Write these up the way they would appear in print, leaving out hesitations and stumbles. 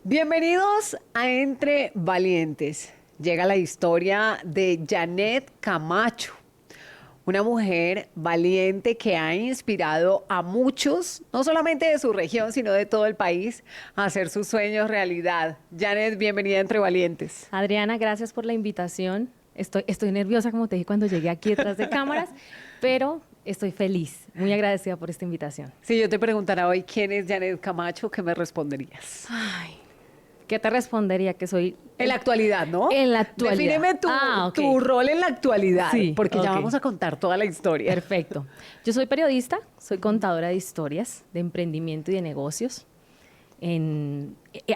Bienvenidos a Entre Valientes. Llega la historia de Janet Camacho, una mujer valiente que ha inspirado a muchos, no solamente de su región, sino de todo el país, a hacer sus sueños realidad. Janet, bienvenida a Entre Valientes. Adriana, gracias por la invitación. Estoy nerviosa, como te dije cuando llegué aquí detrás de cámaras, pero estoy feliz, muy agradecida por esta invitación. Si yo te preguntara hoy quién es Janet Camacho, ¿qué me responderías? Ay, ¿qué te respondería? Que soy... En la actualidad, ¿no? En la actualidad. Defíneme Ok. tu rol en la actualidad, Sí, porque ya ok. vamos a contar toda la historia. Perfecto. Yo soy periodista, soy contadora de historias, de emprendimiento y de negocios.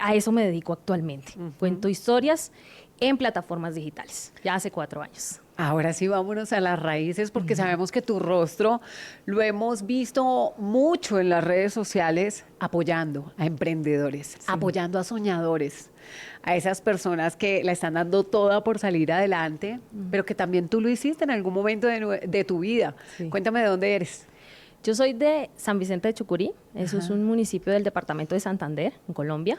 A eso me dedico actualmente. Cuento historias en plataformas digitales, ya hace 4 años. Ahora sí, vámonos a las raíces, porque sabemos que tu rostro lo hemos visto mucho en las redes sociales apoyando a emprendedores, apoyando a soñadores, a esas personas que la están dando toda por salir adelante, pero que también tú lo hiciste en algún momento de tu vida. Sí. Cuéntame de dónde eres. Yo soy de San Vicente de Chucurí, eso es un municipio del departamento de Santander, en Colombia,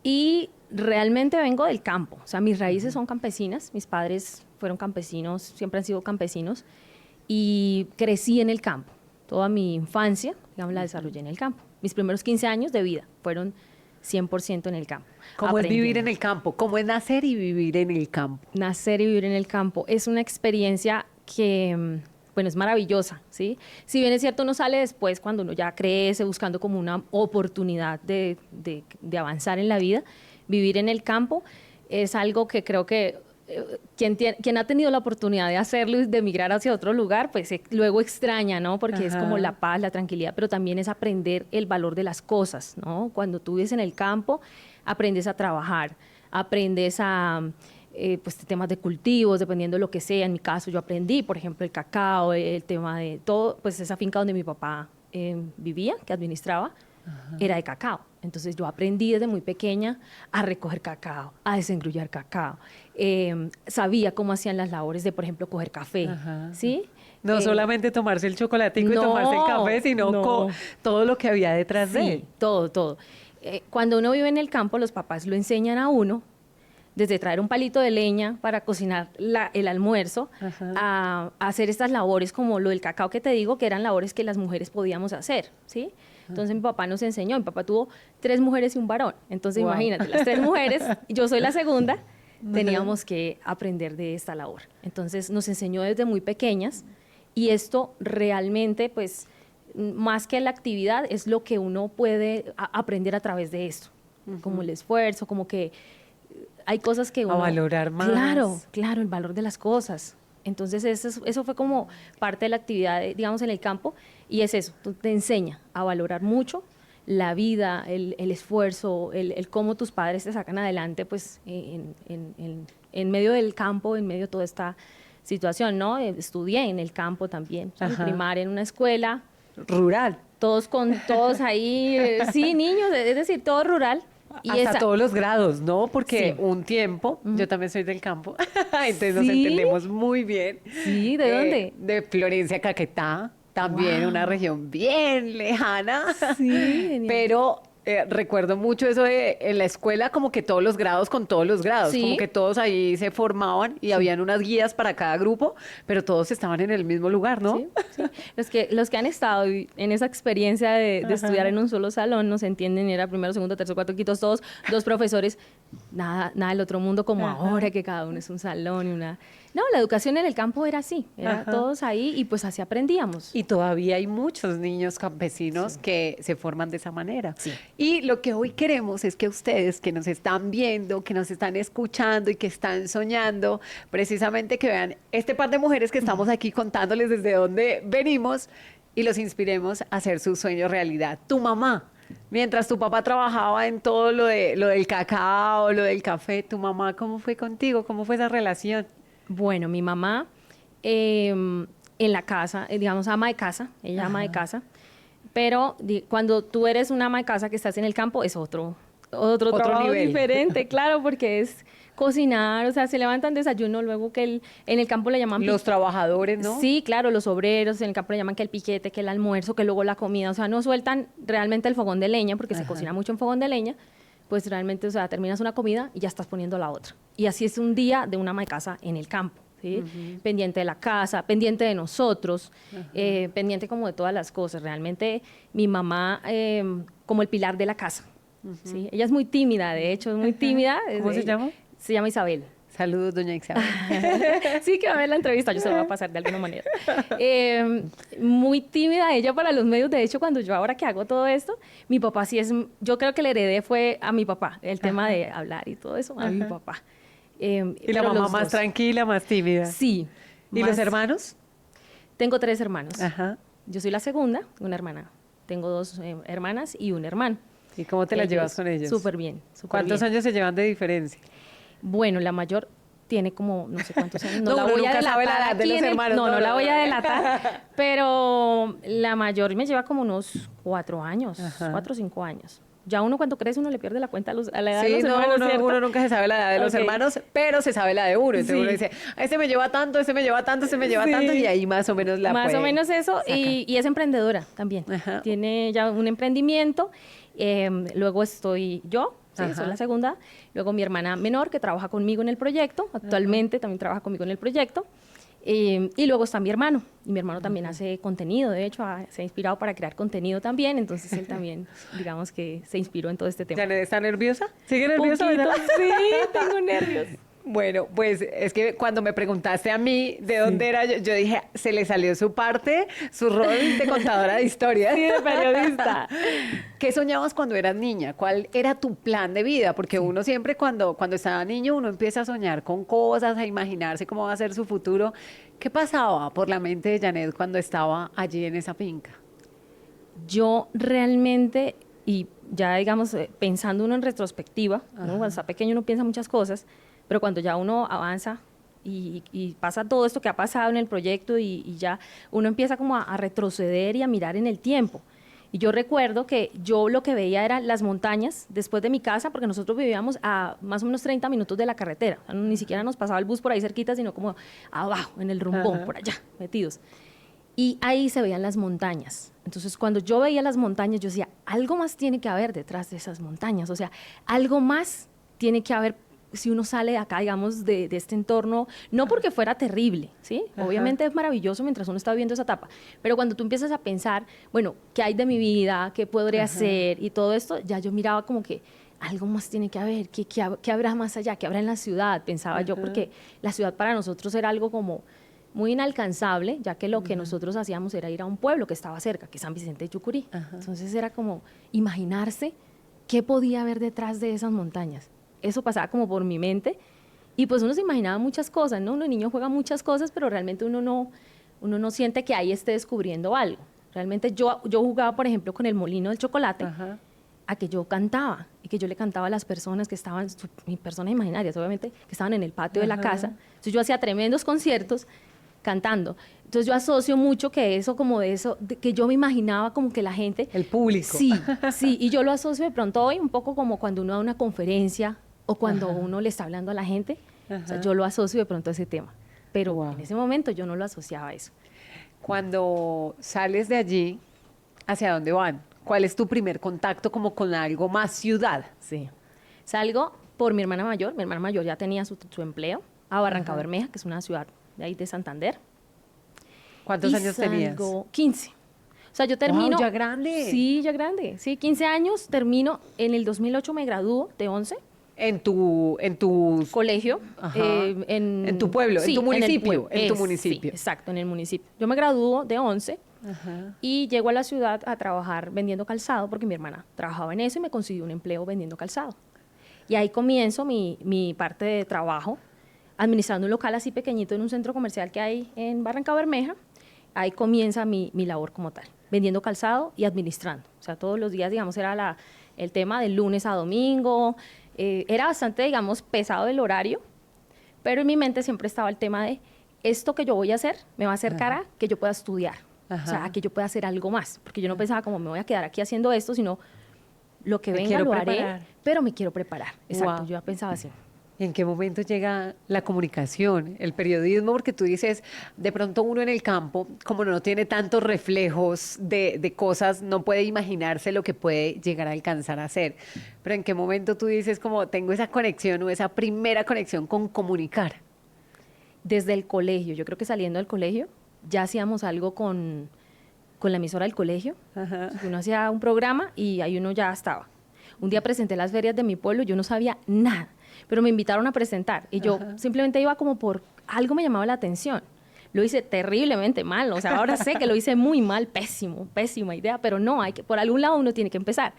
y realmente vengo del campo, o sea, mis raíces son campesinas, mis padres fueron campesinos, siempre han sido campesinos, y crecí en el campo. Toda mi infancia, digamos, la desarrollé en el campo. Mis primeros 15 años de vida fueron 100% en el campo. ¿Cómo es vivir aprendiendo. en el campo? ¿Cómo es nacer y vivir en el campo? Nacer y vivir en el campo es una experiencia que, bueno, es maravillosa, ¿sí? Si bien es cierto, uno sale después cuando uno ya crece buscando como una oportunidad de avanzar en la vida. Vivir en el campo es algo que creo que quien ha tenido la oportunidad de hacerlo y de emigrar hacia otro lugar, pues luego extraña, ¿no? Porque es como la paz, la tranquilidad, pero también es aprender el valor de las cosas, ¿no? Cuando tú vives en el campo, aprendes a trabajar, aprendes a pues temas de cultivos, dependiendo de lo que sea. En mi caso yo aprendí, por ejemplo, el cacao, el tema de todo, pues esa finca donde mi papá vivía, que administraba, era de cacao. Entonces yo aprendí desde muy pequeña a recoger cacao, a desengrullar cacao. Sabía cómo hacían las labores de, por ejemplo, coger café, ¿sí? No solamente tomarse el chocolatico y no, tomarse el café, sino no. todo lo que había detrás de Sí, él. todo. Cuando uno vive en el campo, los papás lo enseñan a uno, desde traer un palito de leña para cocinar el almuerzo, a hacer estas labores como lo del cacao que te digo, que eran labores que las mujeres podíamos hacer, ¿sí? Entonces mi papá nos enseñó, mi papá tuvo 3 mujeres y un varón, entonces Wow. imagínate, las 3 mujeres, yo soy la segunda, teníamos que aprender de esta labor. Entonces nos enseñó desde muy pequeñas y esto realmente, pues, más que la actividad, es lo que uno puede aprender a través de esto, como el esfuerzo, como que hay cosas que uno... A valorar más. Claro, el valor de las cosas. Entonces eso fue como parte de la actividad, digamos, en el campo, y es eso, te enseña a valorar mucho la vida, el esfuerzo, el cómo tus padres te sacan adelante, pues, en medio del campo, en medio de toda esta situación, ¿no? Estudié en el campo también, en primaria, en una escuela. Rural. Todos ahí, sí, niños, es decir, todo rural. Y Hasta todos los grados, ¿no? Porque Sí. un tiempo, yo también soy del campo, entonces nos ¿Sí? entendemos muy bien. Sí, ¿de dónde? De Florencia, Caquetá, también Wow. una región bien lejana. Sí, genial. Pero recuerdo mucho eso de en la escuela, como que todos los grados con todos los grados, Sí. como que todos ahí se formaban y habían unas guías para cada grupo, pero todos estaban en el mismo lugar, ¿no? Sí. Los que han estado en esa experiencia de estudiar en un solo salón nos entienden, era primero, segundo, tercero, cuarto, quinto, todos, 2 profesores, nada del otro mundo como ahora que cada uno es un salón y una... No, la educación en el campo era así, era todos ahí y pues así aprendíamos. Y todavía hay muchos niños campesinos que se forman de esa manera. Sí. Y lo que hoy queremos es que ustedes que nos están viendo, que nos están escuchando y que están soñando, precisamente que vean este par de mujeres que estamos aquí contándoles desde dónde venimos y los inspiremos a hacer sus sueños realidad. Tu mamá, mientras tu papá trabajaba en todo lo del cacao, lo del café, tu mamá, ¿cómo fue contigo? ¿Cómo fue esa relación? Bueno, mi mamá en la casa, digamos, ama de casa, ella ama de casa, pero cuando tú eres una ama de casa que estás en el campo es otro trabajo nivel. diferente, claro, porque es cocinar, o sea, se levantan desayuno, luego que en el campo le llaman... Los trabajadores, ¿no? Sí, claro, los obreros, en el campo le llaman que el piquete, que el almuerzo, que luego la comida, o sea, no sueltan realmente el fogón de leña, porque se cocina mucho en fogón de leña, pues realmente, o sea, terminas una comida y ya estás poniendo la otra. Y así es un día de una ama de casa en el campo, ¿sí? Pendiente de la casa, pendiente de nosotros, pendiente como de todas las cosas. Realmente mi mamá como el pilar de la casa, ¿sí? Ella es muy tímida, de hecho, es muy tímida. ¿Cómo se llama? Se llama Isabel. Saludos, doña Isabel. Sí, que va a ver la entrevista, yo se la voy a pasar de alguna manera. Muy tímida ella para los medios, de hecho, cuando yo ahora que hago todo esto, mi papá sí es, yo creo que le heredé fue a mi papá, el tema de hablar y todo eso, a mi papá. ¿Y la mamá más tranquila, más tímida? Sí. ¿Y los hermanos? Tengo 3 hermanos. Ajá. Yo soy la segunda, una hermana. Tengo 2 hermanas y un hermano. ¿Y cómo te la llevas con ellos? Súper bien. ¿Cuántos años se llevan de diferencia? Bueno, la mayor tiene como no sé cuántos años. No, la voy a delatar de los hermanos. No la voy a delatar. Pero la mayor me lleva como unos 4 años, 4 o 5 años. Ya uno cuando crece uno le pierde la cuenta a la edad de los hermanos. Uno nunca se sabe la edad de los hermanos, pero se sabe la de uno. Entonces uno dice, este me lleva tanto, este me lleva tanto, este me lleva tanto, y ahí más o menos la más o menos eso, y es emprendedora también. Tiene ya un emprendimiento. Luego estoy yo. Sí, soy la segunda. Luego mi hermana menor, que trabaja conmigo en el proyecto. Actualmente también trabaja conmigo en el proyecto. Y luego está mi hermano. Y mi hermano también hace contenido. De hecho, se ha inspirado para crear contenido también. Entonces, él también, digamos que se inspiró en todo este tema. ¿Janet está nerviosa? ¿Sigue nerviosa? Sí, tengo nervios. Bueno, pues es que cuando me preguntaste a mí de dónde era yo dije, se le salió su parte, su rol de contadora de historias. Sí, de periodista. ¿Qué soñabas cuando eras niña? ¿Cuál era tu plan de vida? Porque uno siempre cuando estaba niño, uno empieza a soñar con cosas, a imaginarse cómo va a ser su futuro. ¿Qué pasaba por la mente de Janet cuando estaba allí en esa finca? Yo realmente, y ya digamos, pensando uno en retrospectiva, ¿no? Cuando está pequeño uno piensa muchas cosas, pero cuando ya uno avanza y pasa todo esto que ha pasado en el proyecto y ya uno empieza como a retroceder y a mirar en el tiempo. Y yo recuerdo que yo lo que veía eran las montañas después de mi casa, porque nosotros vivíamos a más o menos 30 minutos de la carretera. O sea, ni siquiera nos pasaba el bus por ahí cerquita, sino como abajo, en el rumbón, por allá, metidos. Y ahí se veían las montañas. Entonces, cuando yo veía las montañas, yo decía, algo más tiene que haber detrás de esas montañas. O sea, algo más tiene que haber si uno sale de acá, digamos, de este entorno, no porque fuera terrible, ¿sí? Obviamente es maravilloso mientras uno está viviendo esa etapa, pero cuando tú empiezas a pensar, bueno, ¿qué hay de mi vida? ¿Qué podría hacer? Y todo esto, ya yo miraba como que algo más tiene que haber, ¿qué habrá más allá? ¿Qué habrá en la ciudad? Pensaba yo, porque la ciudad para nosotros era algo como muy inalcanzable, ya que lo que nosotros hacíamos era ir a un pueblo que estaba cerca, que es San Vicente de Chucurí. Entonces era como imaginarse qué podía haber detrás de esas montañas. Eso pasaba como por mi mente y pues uno se imaginaba muchas cosas, ¿no? Uno niño juega muchas cosas, pero realmente uno no siente que ahí esté descubriendo algo. Realmente yo jugaba, por ejemplo, con el molino del chocolate, a que yo cantaba y que yo le cantaba a las personas que estaban, mis personas imaginarias, obviamente, que estaban en el patio de la casa. Entonces yo hacía tremendos conciertos cantando. Entonces yo asocio mucho que eso, como de eso, que yo me imaginaba como que la gente... El público. Sí, y yo lo asocio de pronto hoy un poco como cuando uno da una conferencia o cuando uno le está hablando a la gente, o sea, yo lo asocio de pronto a ese tema. Pero en ese momento yo no lo asociaba a eso. Cuando sales de allí, ¿hacia dónde van? ¿Cuál es tu primer contacto como con algo más ciudad? Sí. Salgo por mi hermana mayor. Mi hermana mayor ya tenía su empleo a Barranca Bermeja, que es una ciudad de ahí de Santander. ¿Cuántos años tenías? 15. O sea, yo termino... Wow, ¿ya grande? Sí, ya grande. Sí, 15 años, termino. En el 2008 me gradúo de 11. En tu colegio, en tu pueblo, sí, en tu municipio, en tu municipio. Sí, exacto, en el municipio. Yo me gradúo de 11 y llego a la ciudad a trabajar vendiendo calzado porque mi hermana trabajaba en eso y me consiguió un empleo vendiendo calzado. Y ahí comienzo mi parte de trabajo, administrando un local así pequeñito en un centro comercial que hay en Barranca Bermeja. Ahí comienza mi labor como tal, vendiendo calzado y administrando. O sea, todos los días, digamos, era el tema de lunes a domingo. Era bastante, digamos, pesado el horario, pero en mi mente siempre estaba el tema de esto que yo voy a hacer me va a acercar a que yo pueda estudiar, o sea, a que yo pueda hacer algo más, porque yo no pensaba como me voy a quedar aquí haciendo esto, sino lo que venga lo haré, pero me quiero preparar. Exacto, yo ya pensaba así. ¿Y en qué momento llega la comunicación, el periodismo? Porque tú dices, de pronto uno en el campo, como no tiene tantos reflejos de cosas, no puede imaginarse lo que puede llegar a alcanzar a hacer. Pero ¿en qué momento tú dices, como tengo esa conexión o esa primera conexión con comunicar? Desde el colegio, yo creo que saliendo del colegio, ya hacíamos algo con la emisora del colegio. Ajá. Uno hacía un programa y ahí uno ya estaba. Un día presenté las ferias de mi pueblo, yo no sabía nada, pero me invitaron a presentar y yo simplemente iba como por algo me llamaba la atención. Lo hice terriblemente mal, o sea, ahora sé que lo hice muy mal, pésimo, pésima idea, pero no, por algún lado uno tiene que empezar.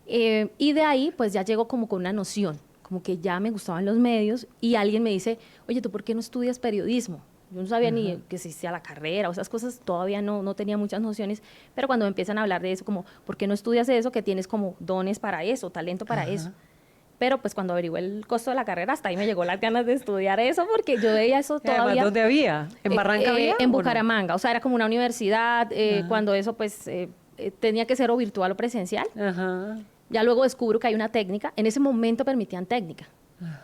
Y de ahí pues ya llego como con una noción, como que ya me gustaban los medios y alguien me dice, oye, ¿tú por qué no estudias periodismo? Yo no sabía ni que existía la carrera o esas cosas, todavía no tenía muchas nociones, pero cuando me empiezan a hablar de eso, como, ¿por qué no estudias eso? Que tienes como dones para eso, talento para eso. Pero pues cuando averigué el costo de la carrera, hasta ahí me llegó las ganas de estudiar eso, porque yo veía eso Y además, todavía. ¿dónde había? ¿En Barranca había? En ¿O no? Bucaramanga, o sea, era como una universidad, cuando eso pues tenía que ser o virtual o presencial. Ajá. Ya luego descubro que hay una técnica, en ese momento permitían técnica,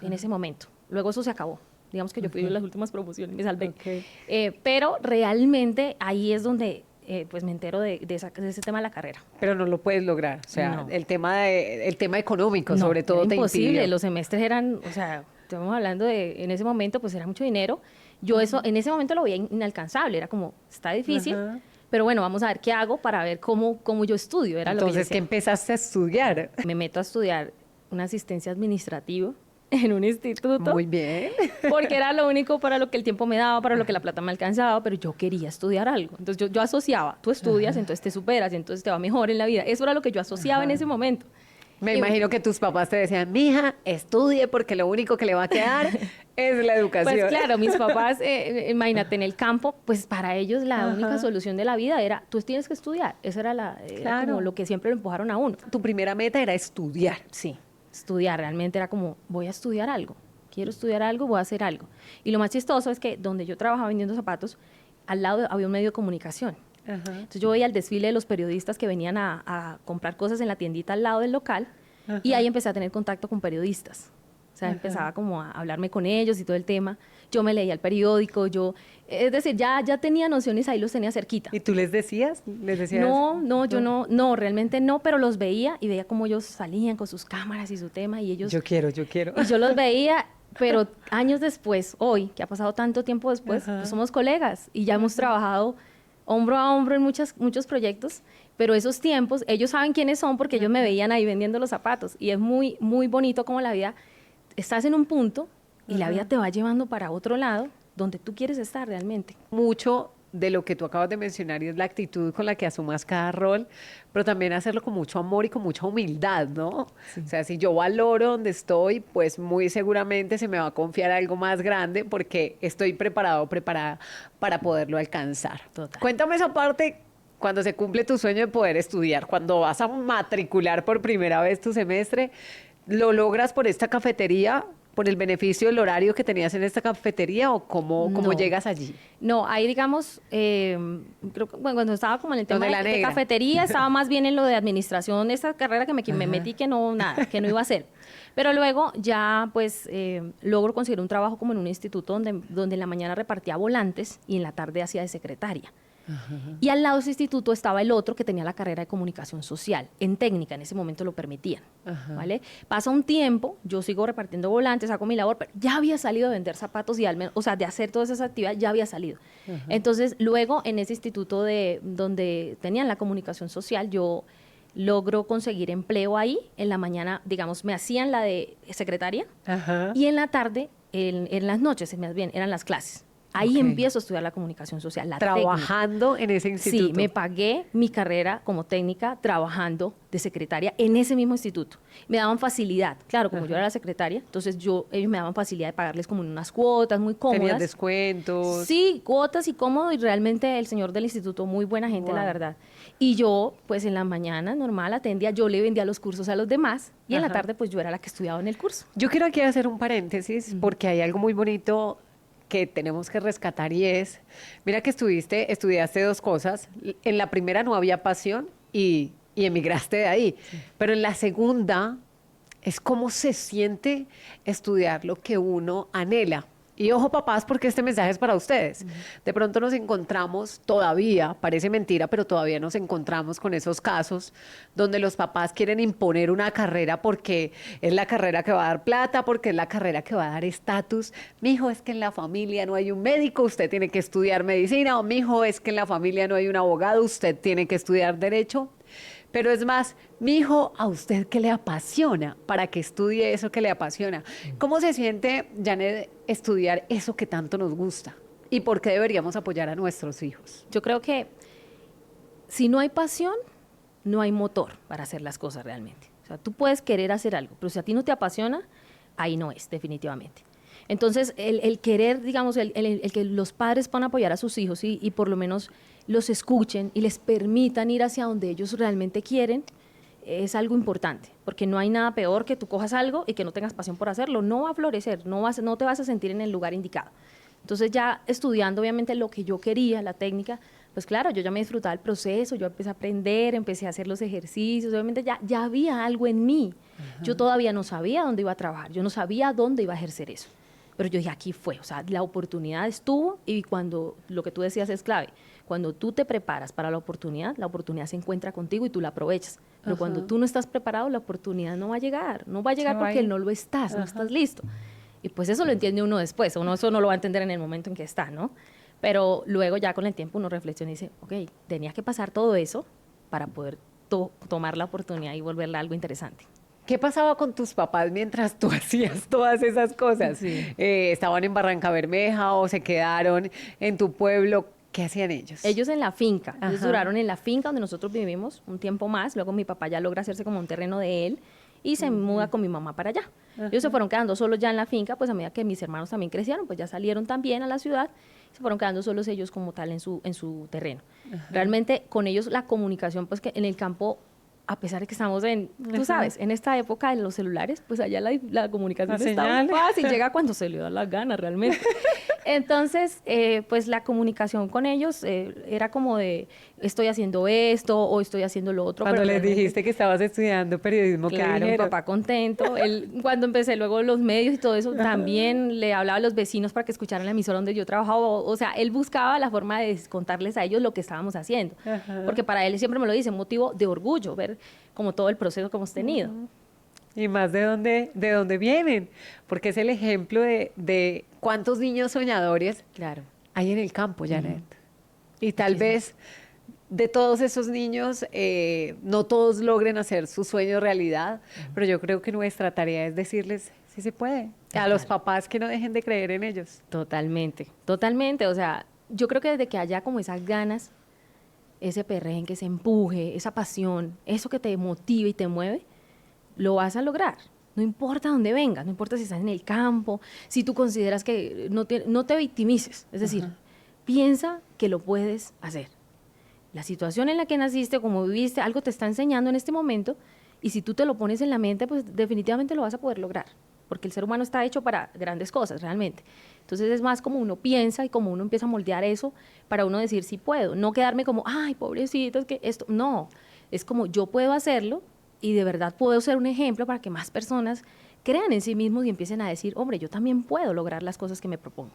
en ese momento. Luego eso se acabó. Digamos que yo fui en las últimas promociones, me salvé. Ok. Pero realmente ahí es donde pues me entero de ese tema de la carrera. Pero no lo puedes lograr. O sea, No. el tema económico, No, sobre todo, era te imposible. impidió. Los semestres eran, o sea, estamos hablando de, en ese momento, pues era mucho dinero. Yo eso, en ese momento lo veía inalcanzable, era como, está difícil, Ajá. pero bueno, vamos a ver qué hago para ver cómo yo estudio. Era lo que yo Entonces, ¿qué decía. empezaste a estudiar? Me meto a estudiar una asistencia administrativa en un instituto. Muy bien. Porque era lo único para lo que el tiempo me daba, para lo que la plata me alcanzaba, pero yo quería estudiar algo. Entonces yo asociaba, tú estudias, entonces te superas, entonces te va mejor en la vida. Eso era lo que yo asociaba en ese momento. Me Y- imagino que tus papás te decían, mija, estudie porque lo único que le va a quedar es la educación. Pues claro, mis papás, imagínate, en el campo, pues para ellos la única solución de la vida era, tú tienes que estudiar. Eso era, era Claro. como lo que siempre lo empujaron a uno. Tu primera meta era estudiar. Sí, estudiar, realmente era como, voy a estudiar algo, quiero estudiar algo, voy a hacer algo. Y lo más chistoso es que donde yo trabajaba vendiendo zapatos, al lado había un medio de comunicación. Ajá. Entonces yo veía el desfile de los periodistas que venían a comprar cosas en la tiendita al lado del local y ahí empecé a tener contacto con periodistas. O sea, empezaba como a hablarme con ellos y todo el tema. Yo me leía el periódico, es decir, ya tenía nociones, ahí los tenía cerquita. ¿Y tú les decías? ¿Les decías? Yo no, realmente no, pero los veía y veía cómo ellos salían con sus cámaras y su tema y ellos... Yo quiero. Y yo los veía, pero años después, hoy, que ha pasado tanto tiempo después, pues somos colegas y ya hemos trabajado hombro a hombro en muchos proyectos, pero esos tiempos, ellos saben quiénes son porque ellos me veían ahí vendiendo los zapatos y es muy, muy bonito como la vida, estás en un punto y la vida te va llevando para otro lado donde tú quieres estar realmente. Mucho de lo que tú acabas de mencionar y es la actitud con la que asumas cada rol, pero también hacerlo con mucho amor y con mucha humildad, ¿no? O sea, si yo valoro donde estoy, pues muy seguramente se me va a confiar algo más grande porque estoy preparada para poderlo alcanzar. Total. Cuéntame esa parte cuando se cumple tu sueño de poder estudiar, cuando vas a matricular por primera vez tu semestre, ¿lo logras por esta cafetería? ¿Por el beneficio del horario que tenías en esta cafetería o cómo No. llegas allí? No, ahí digamos, creo que bueno, cuando estaba como en el tema Donde la de negra. cafetería, estaba más bien en lo de administración, esa carrera que me metí que no, nada, que no iba a hacer. Pero luego ya pues logro conseguir un trabajo como en un instituto donde en la mañana repartía volantes y en la tarde hacía de secretaria. Y al lado de ese instituto estaba el otro que tenía la carrera de comunicación social, en técnica, en ese momento lo permitían, ¿vale? Pasa un tiempo, yo sigo repartiendo volantes, hago mi labor, pero ya había salido de vender zapatos y o sea, de hacer todas esas actividades, ya había salido. Entonces, luego en ese instituto donde tenían la comunicación social, yo logro conseguir empleo ahí, en la mañana, digamos, me hacían la de secretaria Ajá. y en la tarde, en las noches, más bien, eran las clases. Ahí Ok. empiezo a estudiar la comunicación social, la técnica. Trabajando en ese instituto. Sí, me pagué mi carrera como técnica trabajando de secretaria en ese mismo instituto. Me daban facilidad, claro, como yo era la secretaria, entonces ellos me daban facilidad de pagarles como unas cuotas muy Tenías cómodas. descuentos. Sí, cuotas y cómodo y realmente el señor del instituto, muy buena gente, la Wow. verdad. Y yo, pues en la mañana normal atendía, yo le vendía los cursos a los demás y en la Ajá. tarde pues yo era la que estudiaba en el curso. Yo quiero aquí hacer un paréntesis porque hay algo muy bonito que tenemos que rescatar y es, mira que estudiaste dos cosas. En la primera no había pasión y emigraste de ahí, pero en la segunda es cómo se siente estudiar lo que uno anhela. Y ojo, papás, porque este mensaje es para ustedes. De pronto nos encontramos todavía, parece mentira, pero todavía nos encontramos con esos casos donde los papás quieren imponer una carrera porque es la carrera que va a dar plata, porque es la carrera que va a dar estatus. Mijo, es que en la familia no hay un médico, usted tiene que estudiar medicina. O mijo, es que en la familia no hay un abogado, usted tiene que estudiar derecho. Pero es más, mijo, ¿a usted qué le apasiona? Para que estudie eso que le apasiona. ¿Cómo se siente, Janet, estudiar eso que tanto nos gusta? ¿Y por qué deberíamos apoyar a nuestros hijos? Yo creo que si no hay pasión, no hay motor para hacer las cosas realmente. O sea, tú puedes querer hacer algo, pero si a ti no te apasiona, ahí no es, definitivamente. Entonces, el querer, digamos, el que los padres puedan apoyar a sus hijos y por lo menos los escuchen y les permitan ir hacia donde ellos realmente quieren, es algo importante, porque no hay nada peor que tú cojas algo y que no tengas pasión por hacerlo, no va a florecer, no te vas a sentir en el lugar indicado. Entonces ya estudiando obviamente lo que yo quería, la técnica, pues claro, yo ya me disfrutaba el proceso, yo empecé a aprender, empecé a hacer los ejercicios, obviamente ya había algo en mí. Yo todavía no sabía dónde iba a trabajar, yo no sabía dónde iba a ejercer eso, pero yo dije, aquí fue, o sea, la oportunidad estuvo y cuando, lo que tú decías es clave, cuando tú te preparas para la oportunidad se encuentra contigo y tú la aprovechas. Pero cuando tú no estás preparado, la oportunidad no va a llegar. No va a llegar porque no lo estás, no estás listo. Y pues eso lo entiende uno después. Uno eso no lo va a entender en el momento en que está, ¿no? Pero luego ya con el tiempo uno reflexiona y dice, ok, tenía que pasar todo eso para poder tomar la oportunidad y volverla algo interesante. ¿Qué pasaba con tus papás mientras tú hacías todas esas cosas? Sí. ¿Estaban en Barrancabermeja o se quedaron en tu pueblo? ¿Qué hacían ellos? Ellos en la finca. Ellos Ajá. duraron en la finca donde nosotros vivimos un tiempo más. Luego mi papá ya logra hacerse como un terreno de él y se muda con mi mamá para allá. Ellos se fueron quedando solos ya en la finca, pues a medida que mis hermanos también crecieron, pues ya salieron también a la ciudad. Se fueron quedando solos ellos como tal en su terreno. Realmente con ellos la comunicación, pues que en el campo, a pesar de que estamos tú sabes, en esta época de los celulares, pues allá la comunicación La está señal. fácil, llega cuando se le da la gana realmente. Entonces, pues la comunicación con ellos era como de, estoy haciendo esto o estoy haciendo lo otro. Cuando pero les realmente, dijiste que estabas estudiando periodismo, ¿qué claro, mi dijeron? papá contento. Él, cuando empecé luego los medios y todo eso, también le hablaba a los vecinos para que escucharan la emisora donde yo trabajaba. O sea, él buscaba la forma de contarles a ellos lo que estábamos haciendo. Porque para él siempre me lo dice, motivo de orgullo, ver como todo el proceso que hemos tenido. Y más de dónde vienen, porque es el ejemplo de cuántos niños soñadores Claro. hay en el campo, Janet. Y tal vez de todos esos niños, no todos logren hacer sus sueños realidad, pero yo creo que nuestra tarea es decirles, sí se puede. A los papás que no dejen de creer en ellos. Totalmente, totalmente. O sea, yo creo que desde que haya como esas ganas, ese perrenque, ese empuje, esa pasión, eso que te motiva y te mueve, lo vas a lograr. No importa dónde vengas, no importa si estás en el campo, si tú consideras que no te victimices. Es decir, piensa que lo puedes hacer. La situación en la que naciste, como viviste, algo te está enseñando en este momento y si tú te lo pones en la mente, pues definitivamente lo vas a poder lograr. Porque el ser humano está hecho para grandes cosas, realmente. Entonces es más como uno piensa y como uno empieza a moldear eso para uno decir sí puedo. No quedarme como, ay, pobrecito, es que esto. No, es como yo puedo hacerlo y de verdad puedo ser un ejemplo para que más personas crean en sí mismos y empiecen a decir, hombre, yo también puedo lograr las cosas que me propongo.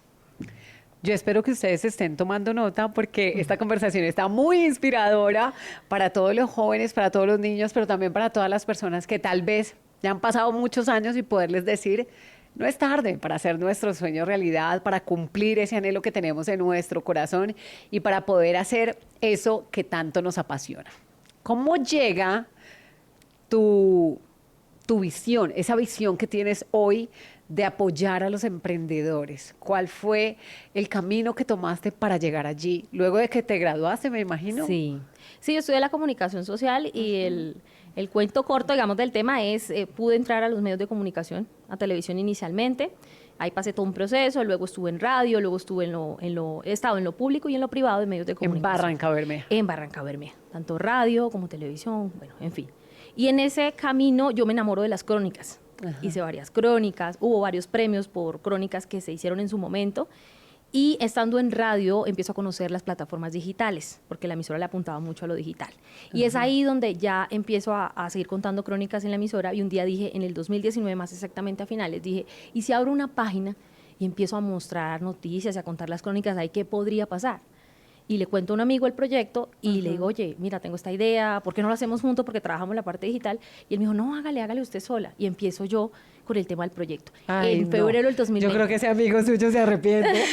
Yo espero que ustedes estén tomando nota porque esta conversación está muy inspiradora para todos los jóvenes, para todos los niños, pero también para todas las personas que tal vez ya han pasado muchos años y poderles decir, no es tarde para hacer nuestro sueño realidad, para cumplir ese anhelo que tenemos en nuestro corazón y para poder hacer eso que tanto nos apasiona. ¿Cómo llega tu visión, esa visión que tienes hoy de apoyar a los emprendedores? ¿Cuál fue el camino que tomaste para llegar allí? Luego de que te graduaste, me imagino. Sí, yo estudié la comunicación social y el cuento corto, digamos, del tema es, pude entrar a los medios de comunicación, a televisión inicialmente, ahí pasé todo un proceso, luego estuve en radio, luego estuve he estado en lo público y en lo privado de medios de comunicación. En Barrancabermeja. En Barrancabermeja, tanto radio como televisión, bueno, en fin. Y en ese camino yo me enamoro de las crónicas. Hice varias crónicas, hubo varios premios por crónicas que se hicieron en su momento Y estando en radio, empiezo a conocer las plataformas digitales, porque la emisora le apuntaba mucho a lo digital. Y es ahí donde ya empiezo a seguir contando crónicas en la emisora. Y un día dije, en el 2019, más exactamente a finales, dije, ¿y si abro una página y empiezo a mostrar noticias y a contar las crónicas ahí, qué podría pasar? Y le cuento a un amigo el proyecto y le digo, oye, mira, tengo esta idea, ¿por qué no lo hacemos juntos? Porque trabajamos la parte digital. Y él me dijo, no, hágale usted sola. Y empiezo yo con el tema del proyecto. Ay, en febrero del 2020. Yo creo que ese amigo suyo se arrepiente.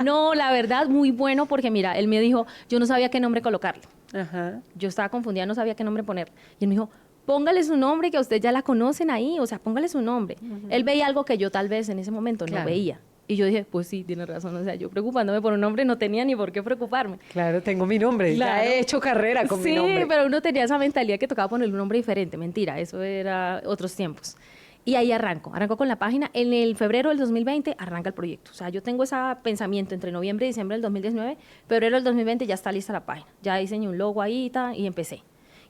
No, la verdad, muy bueno, porque mira, él me dijo, yo no sabía qué nombre colocarle. Ajá. Yo estaba confundida, no sabía qué nombre poner. Y él me dijo, póngale su nombre, que a usted ya la conocen ahí, o sea, póngale su nombre. Él veía algo que yo tal vez en ese momento no veía. Y yo dije, pues sí, tiene razón, o sea, yo preocupándome por un nombre no tenía ni por qué preocuparme. Claro, tengo mi nombre, Claro. ya he hecho carrera con mi nombre. Sí, pero uno tenía esa mentalidad que tocaba ponerle un nombre diferente, mentira, eso era otros tiempos. Y ahí arranco con la página. En el febrero del 2020 arranca el proyecto. O sea, yo tengo ese pensamiento entre noviembre y diciembre del 2019, febrero del 2020 ya está lista la página. Ya diseñé un logo ahí y empecé.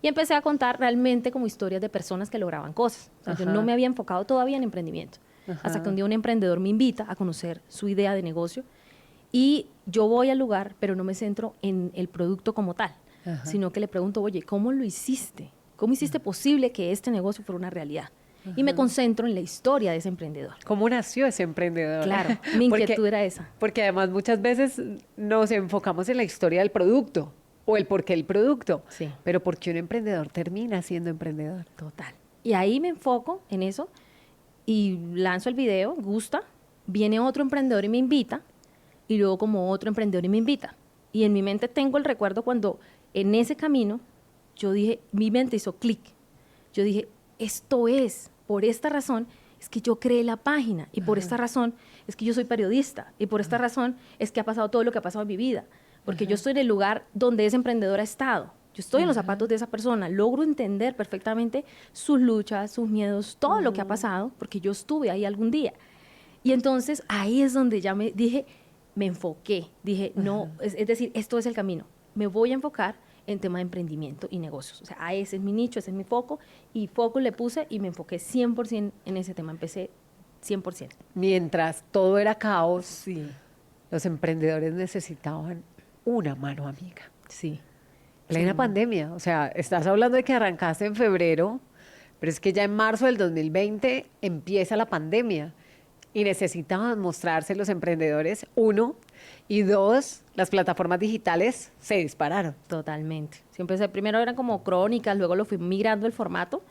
Y empecé a contar realmente como historias de personas que lograban cosas. O sea, yo no me había enfocado todavía en emprendimiento. Hasta que un día un emprendedor me invita a conocer su idea de negocio y yo voy al lugar, pero no me centro en el producto como tal, sino que le pregunto, oye, ¿cómo lo hiciste? ¿Cómo hiciste posible que este negocio fuera una realidad? Y me concentro en la historia de ese emprendedor. ¿Cómo nació ese emprendedor? Claro, mi inquietud era esa. Porque además muchas veces nos enfocamos en la historia del producto o el porqué del producto, Sí. pero ¿por qué un emprendedor termina siendo emprendedor? Total. Y ahí me enfoco en eso y lanzo el video, gusta, viene otro emprendedor y me invita, y luego como otro emprendedor y me invita. Y en mi mente tengo el recuerdo cuando en ese camino yo dije, mi mente hizo clic. Yo dije, esto es, por esta razón es que yo creé la página y por esta razón es que yo soy periodista y por esta razón es que ha pasado todo lo que ha pasado en mi vida. Porque yo estoy en el lugar donde ese emprendedor ha estado. Yo estoy en los zapatos de esa persona, logro entender perfectamente sus luchas, sus miedos, todo lo que ha pasado, porque yo estuve ahí algún día. Y entonces ahí es donde ya me dije, me enfoqué, dije, no, es decir, esto es el camino. Me voy a enfocar en tema de emprendimiento y negocios. O sea, ese es mi nicho, ese es mi foco, y foco le puse y me enfoqué 100% en ese tema, empecé 100%. Mientras todo era caos, los emprendedores necesitaban una mano amiga. Sí. Plena pandemia, o sea, estás hablando de que arrancaste en febrero, pero es que ya en marzo del 2020 empieza la pandemia y necesitaban mostrarse los emprendedores, uno, y dos, las plataformas digitales se dispararon. Totalmente. Siempre primero eran como crónicas, luego lo fui migrando el formato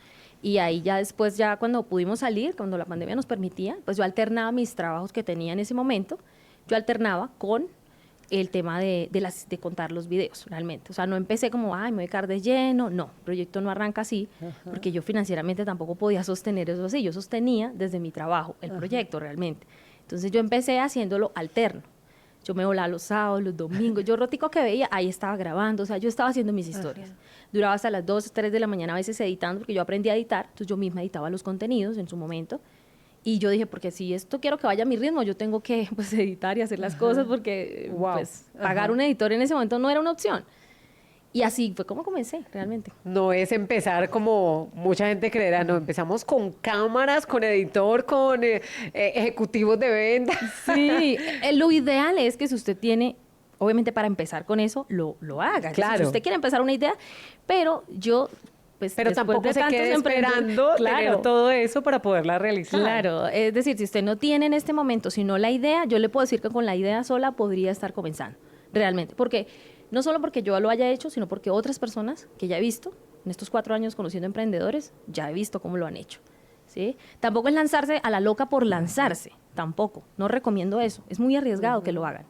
y ahí ya después, ya cuando pudimos salir, cuando la pandemia nos permitía, pues yo alternaba mis trabajos que tenía en ese momento, yo alternaba con el tema de contar los videos, realmente. O sea, no empecé como, ay, me voy a quedar de lleno. No, el proyecto no arranca así, porque yo financieramente tampoco podía sostener eso así. Yo sostenía desde mi trabajo el proyecto, realmente. Entonces, yo empecé haciéndolo alterno. Yo me volaba los sábados, los domingos. Yo rotico que veía, ahí estaba grabando. O sea, yo estaba haciendo mis historias. Duraba hasta las 2, 3 de la mañana a veces editando, porque yo aprendí a editar. Entonces, yo misma editaba los contenidos en su momento. Y yo dije, porque si esto quiero que vaya a mi ritmo, yo tengo que pues, editar y hacer las cosas porque pues, pagar un editor en ese momento no era una opción. Y así fue como comencé, realmente. No es empezar como mucha gente creerá, no, empezamos con cámaras, con editor, con ejecutivos de venta. Sí, lo ideal es que si usted tiene, obviamente para empezar con eso, lo haga. Claro. Si usted quiere empezar una idea, pero yo... Pues, pero tampoco se quede esperando tener todo eso para poderla realizar. Claro, es decir, si usted no tiene en este momento sino la idea, yo le puedo decir que con la idea sola podría estar comenzando, realmente. Porque no solo porque yo lo haya hecho, sino porque otras personas que ya he visto, en estos 4 años conociendo emprendedores, ya he visto cómo lo han hecho. ¿Sí? Tampoco es lanzarse a la loca por lanzarse, tampoco. No recomiendo eso, es muy arriesgado que lo hagan.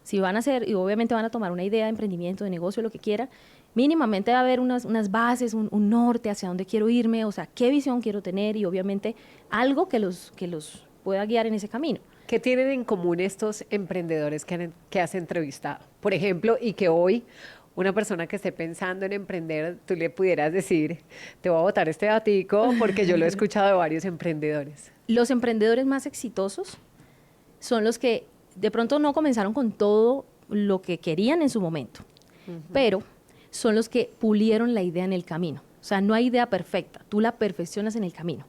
Si van a hacer, y obviamente van a tomar una idea de emprendimiento, de negocio, lo que quieran, mínimamente va a haber unas bases, un norte hacia dónde quiero irme, o sea, qué visión quiero tener y obviamente algo que los pueda guiar en ese camino. ¿Qué tienen en común estos emprendedores que has entrevistado? Por ejemplo, y que hoy una persona que esté pensando en emprender, tú le pudieras decir, te voy a botar este datico porque yo lo he escuchado de varios emprendedores. Los emprendedores más exitosos son los que de pronto no comenzaron con todo lo que querían en su momento, pero son los que pulieron la idea en el camino. O sea, no hay idea perfecta, tú la perfeccionas en el camino.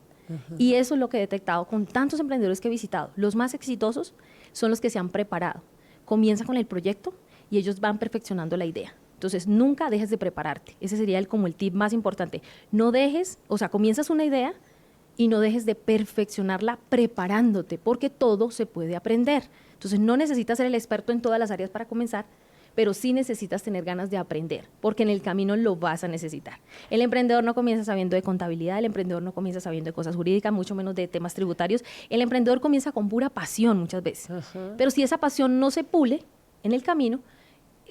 Y eso es lo que he detectado con tantos emprendedores que he visitado. Los más exitosos son los que se han preparado, comienza con el proyecto y ellos van perfeccionando la idea. Entonces, nunca dejes de prepararte. Ese sería como el tip más importante. No dejes, o sea, comienzas una idea y no dejes de perfeccionarla preparándote, porque todo se puede aprender. Entonces, no necesitas ser el experto en todas las áreas para comenzar, pero sí necesitas tener ganas de aprender, porque en el camino lo vas a necesitar. El emprendedor no comienza sabiendo de contabilidad, el emprendedor no comienza sabiendo de cosas jurídicas, mucho menos de temas tributarios. El emprendedor comienza con pura pasión muchas veces. Pero si esa pasión no se pule en el camino,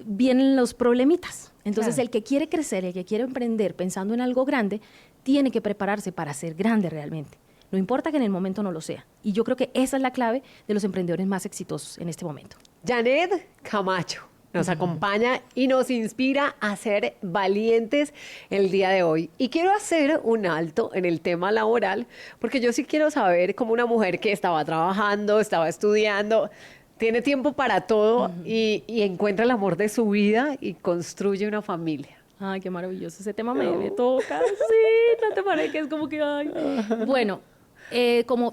vienen los problemitas. Entonces, el que quiere crecer, el que quiere emprender pensando en algo grande, tiene que prepararse para ser grande realmente. No importa que en el momento no lo sea. Y yo creo que esa es la clave de los emprendedores más exitosos en este momento. Janet Camacho nos acompaña y nos inspira a ser valientes el día de hoy. Y quiero hacer un alto en el tema laboral, porque yo sí quiero saber cómo una mujer que estaba trabajando, estaba estudiando, tiene tiempo para todo y encuentra el amor de su vida y construye una familia. Ay, qué maravilloso. Ese tema me toca. Sí, no te parece que es como que, ay. Bueno,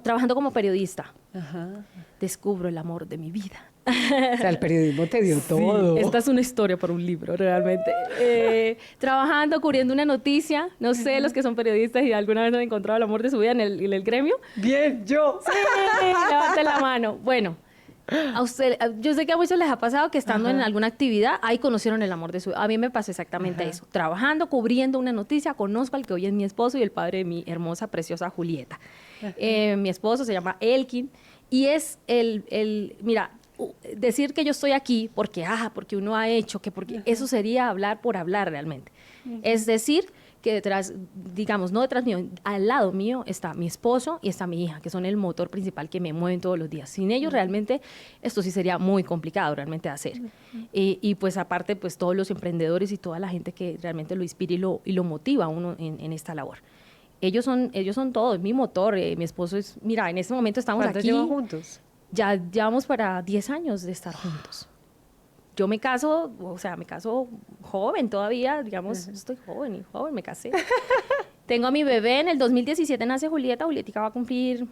trabajando como periodista, descubro el amor de mi vida. O sea, el periodismo te dio todo. Esta es una historia para un libro, realmente. Trabajando, cubriendo una noticia. No sé, los que son periodistas y alguna vez han encontrado el amor de su vida en el gremio. Bien, yo. Sí, levante la mano. Bueno, yo sé que a muchos les ha pasado que estando en alguna actividad, ahí conocieron el amor de su vida. A mí me pasó exactamente eso. Trabajando, cubriendo una noticia, conozco al que hoy es mi esposo y el padre de mi hermosa, preciosa Julieta. Mi esposo se llama Elkin y es mira, decir que yo estoy aquí porque uno ha hecho, porque eso sería hablar por hablar realmente. Es decir, que detrás, digamos, no detrás mío, al lado mío está mi esposo y está mi hija, que son el motor principal que me mueven todos los días. Sin ellos realmente esto sí sería muy complicado realmente de hacer. Y pues aparte, pues todos los emprendedores y toda la gente que realmente lo inspira y lo motiva a uno en esta labor. Ellos son todos, mi motor, mi esposo es, mira, en este momento estamos aquí. ¿Cuántos llevan juntos? Ya llevamos para 10 años de estar juntos. Yo me caso joven todavía, digamos, estoy joven, me casé. Tengo a mi bebé, en el 2017 nace Julieta, Julietica va a cumplir,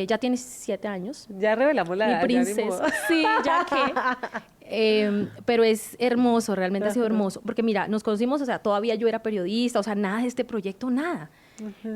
ya tiene 7 años. Ya revelamos la edad. Mi princesa, sí, ya que. Pero es hermoso, realmente ha sido hermoso, porque mira, nos conocimos, o sea, todavía yo era periodista, o sea, nada de este proyecto, nada.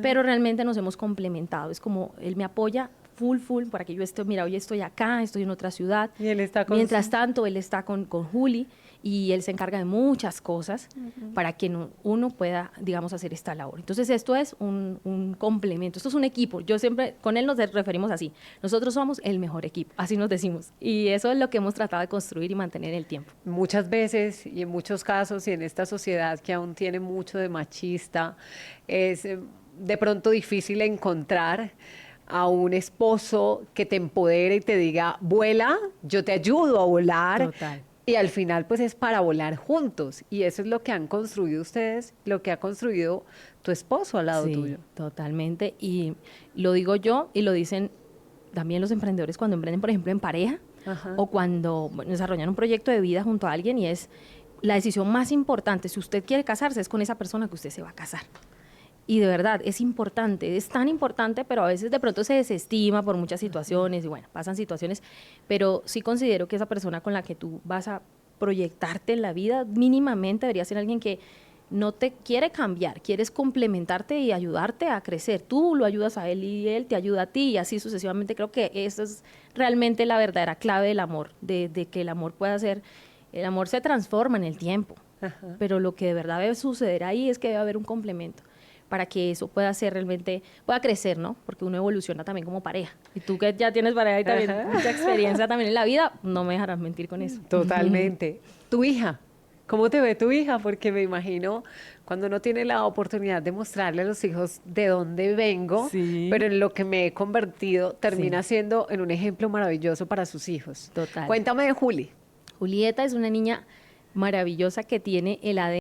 Pero realmente nos hemos complementado, es como, él me apoya full, para que yo esté, mira, hoy estoy acá, estoy en otra ciudad. Y él está con Mientras tanto, él está con Juli y él se encarga de muchas cosas para que uno pueda, digamos, hacer esta labor. Entonces, esto es un complemento, esto es un equipo. Yo siempre, con él nos referimos así, nosotros somos el mejor equipo, así nos decimos. Y eso es lo que hemos tratado de construir y mantener en el tiempo. Muchas veces y en muchos casos y en esta sociedad que aún tiene mucho de machista, es de pronto difícil encontrar a un esposo que te empodere y te diga, vuela, yo te ayudo a volar. Total. Y al final, pues es para volar juntos. Y eso es lo que han construido ustedes, lo que ha construido tu esposo al lado tuyo. Totalmente. Y lo digo yo y lo dicen también los emprendedores cuando emprenden, por ejemplo, en pareja o cuando desarrollan un proyecto de vida junto a alguien, y es la decisión más importante. Si usted quiere casarse, es con esa persona que usted se va a casar. Y de verdad, es importante, es tan importante, pero a veces de pronto se desestima por muchas situaciones y bueno, pasan situaciones, pero sí considero que esa persona con la que tú vas a proyectarte en la vida mínimamente debería ser alguien que no te quiere cambiar, quieres complementarte y ayudarte a crecer. Tú lo ayudas a él y él te ayuda a ti y así sucesivamente. Creo que esa es realmente la verdadera clave del amor, de que el amor pueda ser, el amor se transforma en el tiempo, pero lo que de verdad debe suceder ahí es que debe haber un complemento para que eso pueda ser realmente, pueda crecer, ¿no? Porque uno evoluciona también como pareja. Y tú que ya tienes pareja y también mucha experiencia también en la vida, no me dejarás mentir con eso. Totalmente. Tu hija, ¿cómo te ve tu hija? Porque me imagino cuando uno tiene la oportunidad de mostrarle a los hijos de dónde vengo, pero en lo que me he convertido, termina siendo en un ejemplo maravilloso para sus hijos. Total. Cuéntame de Juli. Julieta es una niña maravillosa que tiene el ADN